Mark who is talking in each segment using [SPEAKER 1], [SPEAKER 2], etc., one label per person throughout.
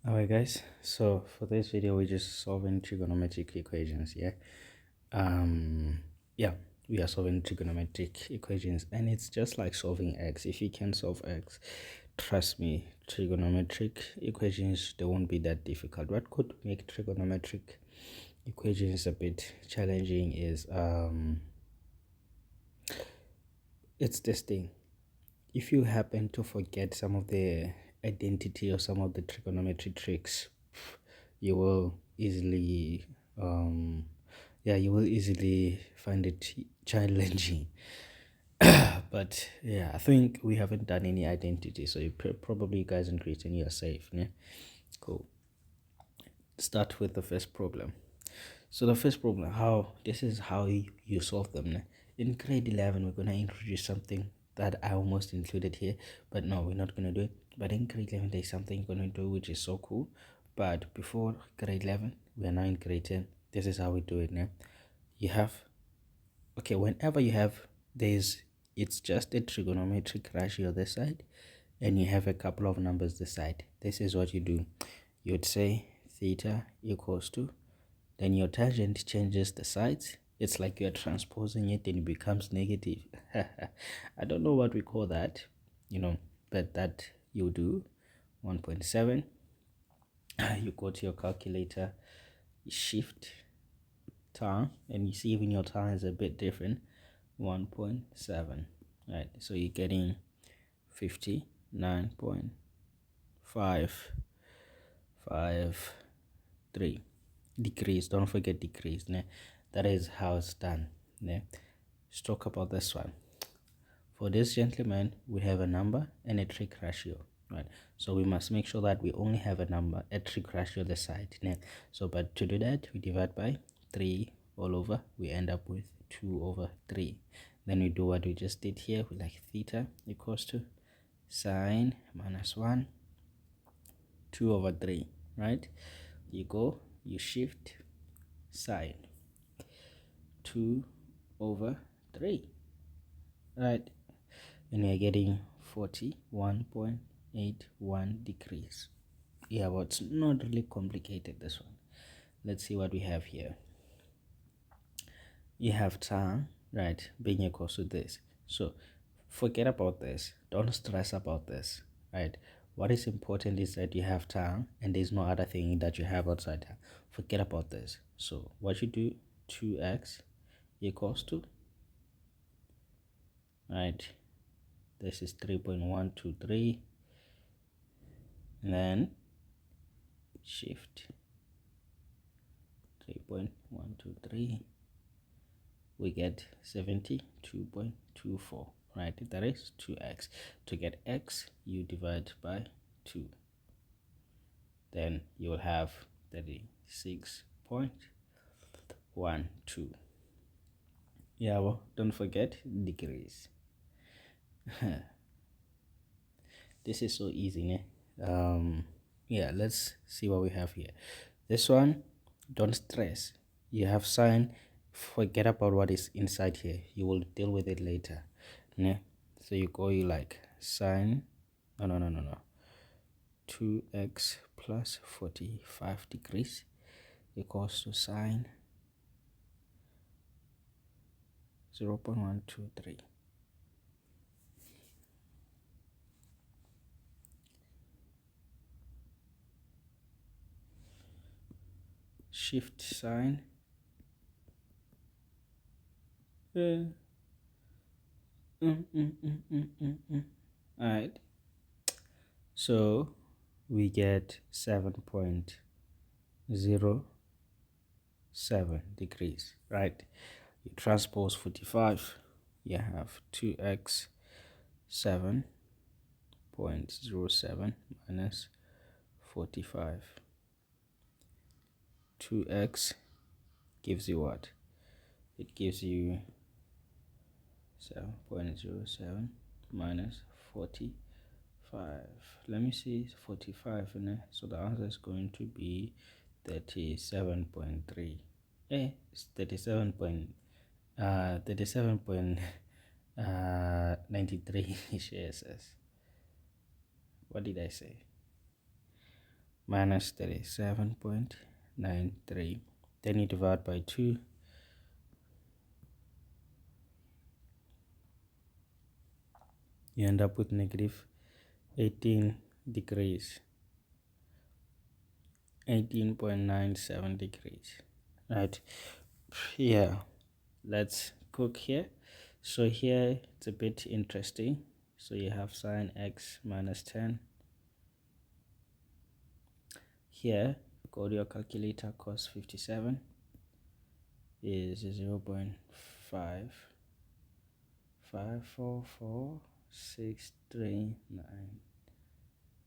[SPEAKER 1] Alright guys, so for this video we're just solving trigonometric equations, um yeah we are solving trigonometric equations, and it's just like solving x. If you can solve x, trust me, trigonometric equations, they won't be that difficult. What could make trigonometric equations a bit challenging is it's this thing. If you happen to forget some of the identity or some of the trigonometry tricks, you will easily you will easily find it challenging. But yeah, I think we haven't done any identity, so probably you guys in Greece and you're safe, yeah? Cool. Start with the first problem. So the first problem, how this is how you solve them, né? In grade 11 we're gonna introduce something that I almost included here, but no, we're not gonna do it. But in grade 11 there's something we're gonna do which is so cool. But before grade 11, we are now in grade 10. This is how we do it now. You have, okay, whenever you have, there's, it's just a trigonometric ratio this side, and you have a couple of numbers this side. This is what you do. You'd say theta equals to, then your tangent changes the sides. It's like you're transposing it and it becomes negative. I don't know what we call that, but that you do 1.7. You go to your calculator, you shift time, and you see even your time is a bit different. 1.7, right? So you're getting 59.553 degrees. Don't forget degrees, né? That is how it's done, né? Let's talk about this one. For this gentleman, we have a number and a trig ratio, right? So we must make sure that we only have a number, a trig ratio the side, né? So but to do that, we divide by 3 all over. We end up with 2 over 3. Then we do what we just did here. We like theta equals to sine minus 1, 2 over 3, right? You go, you shift sine 2 over 3, right? And we are getting 41.81 degrees. Yeah, but it's not really complicated, this one. Let's see what we have here. You have tan, right, being equal to this. So forget about this. Don't stress about this, right? What is important is that you have tan and there's no other thing that you have outside tan. Forget about this. So what you do, 2x equals to, right, this is 3.123, and then shift 3.123, we get 72.24, right? That is 2x. To get x, you divide by 2, then you will have 36.12. Yeah, well, don't forget degrees. This is so easy, né? Yeah, let's see what we have here. This one, don't stress. You have sine. Forget about what is inside here. You will deal with it later, né? So you go, you like sine, no, 2x plus 45 degrees equals to sine 0.123. Shift sine. Alright, so we get 7.07 degrees, right? You transpose 45, you have 2x 7.07 minus 45. 2x gives you what? It gives you 7.07 minus 45. Let me see, 45, so the answer is going to be 37.3. It's 37.93 shares. What did I say? minus 37.93. Then you divide by 2. You end up with negative 18 degrees. 18.97 degrees. Right. Yeah. Let's cook here. So here it's a bit interesting. So you have sine x minus 10. Here, go to your calculator, cos 57 is 0 0.55444639.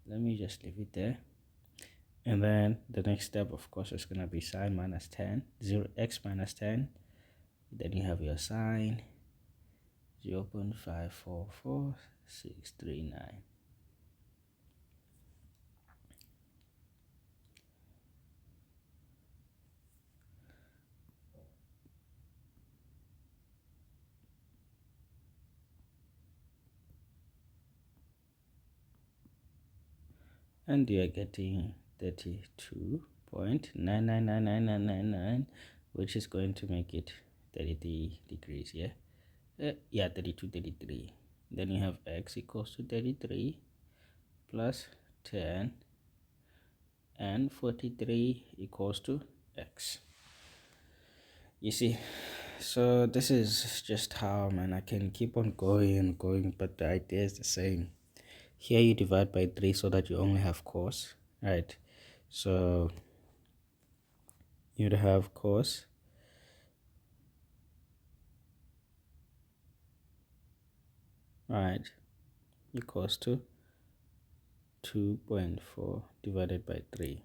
[SPEAKER 1] Let me just leave it there. And then the next step, of course, is going to be sine minus 10, 0x minus 10. Then you have your sine 0.544639. And you are getting 32.999999, which is going to make it 33 degrees. Yeah, 32, 33. Then you have x equals to 33 plus 10, and 43 equals to x. You see, so this is just how, man, I can keep on going and going, but the idea is the same. Here you divide by 3 so that you only have cos, right? So you'd have cos right equals to 2.4 divided by 3.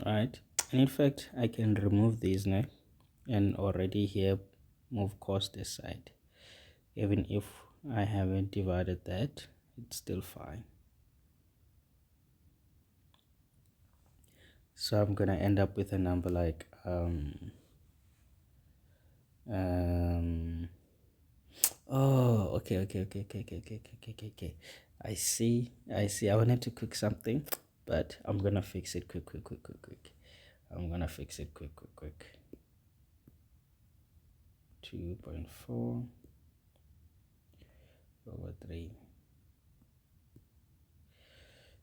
[SPEAKER 1] Right, and in fact I can remove these now and already here move cos this side. Even if I haven't divided that, it's still fine. So I'm gonna end up with a number like oh, okay. I see. I wanted to cook something, but I'm gonna fix it quick. I'm gonna fix it quick. 2.4 over 3.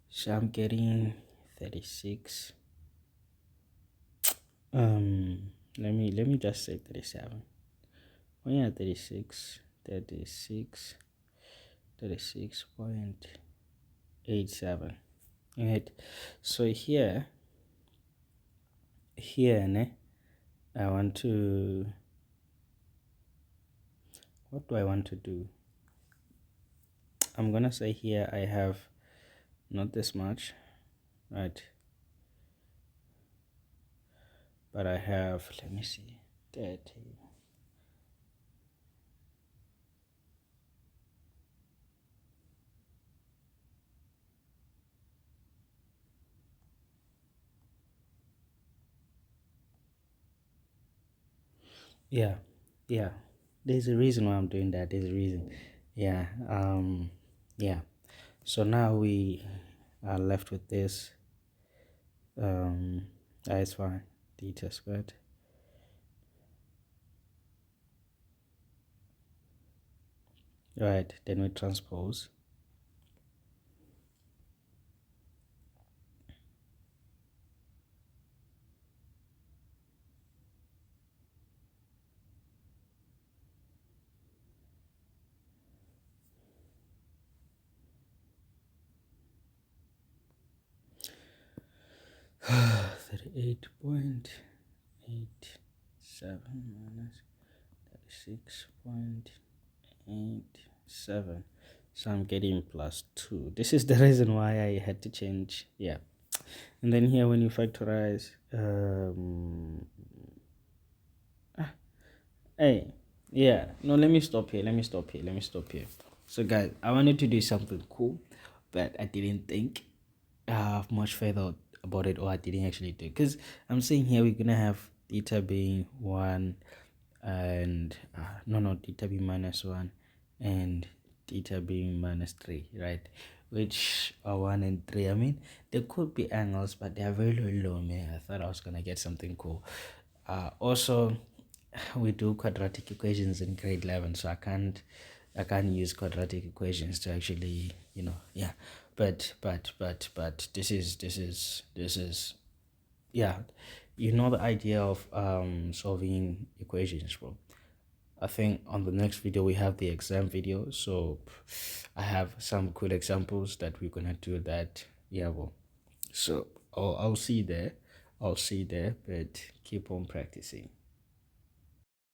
[SPEAKER 1] So I'm getting 36. Let me just say 37. Oh yeah, 36.87. Right. So here ne, I want to, what do I want to do? I'm gonna say here I have not this much, right? But I have, let me see, 30. Yeah. There's a reason why I'm doing that. There's a reason. Yeah. Yeah. So now we are left with this. That's fine. Theta squared. Right. Then we transpose. Thirty-eight point 87 minus 36.87. So I'm getting plus 2. This is the reason why I had to change. Yeah. And then here when you factorize, hey, yeah, no, let me stop here. So guys, I wanted to do something cool, but I didn't think much further about it, or I didn't actually do it, because I'm saying here we're gonna have theta being 1 and no, theta being minus 1 and theta being minus 3, right? Which are 1 and 3. I mean, there could be angles, but they are very, very low, man. I thought I was gonna get something cool. Also, we do quadratic equations in grade 11, so I can't use quadratic equations to actually, yeah. But this is yeah, the idea of solving equations, bro. I think on the next video we have the exam video, so I have some good examples that we're gonna do that. Yeah, well, so I'll see you there. I'll see you there, but keep on practicing.